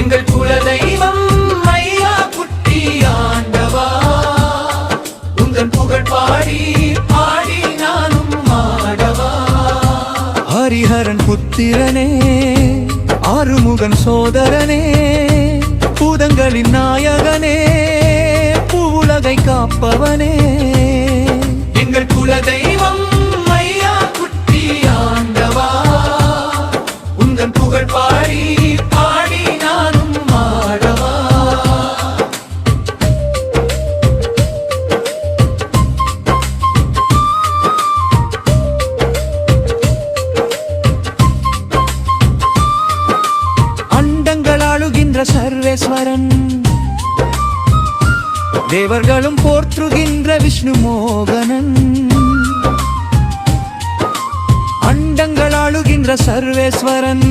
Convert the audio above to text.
எங்கள் குலதெய்வம் ஐயா குட்டி ஆண்டவா, உந்தன் புகழ் பாடி பாடி நானும் ஆடவா. ஹரிஹரன் புத்திரனே, ஆறுமுகன் சோதரனே, பூதங்களின் நாயகனே, பூவுலகை காப்பவனே. எங்கள் குலதெய்வம் ஐயா குட்டி ஆண்டவா, உந்தன் புகழ் பாடி பாடி நானும் ஆடவா. அண்டங்கள் ஆளுகின்ற சர்வேஸ்வரன், தேவர்களும் போற்றுகின்ற விஷ்ணு மோகனன். அண்டங்கள் ஆளுகின்ற சர்வேஸ்வரன்,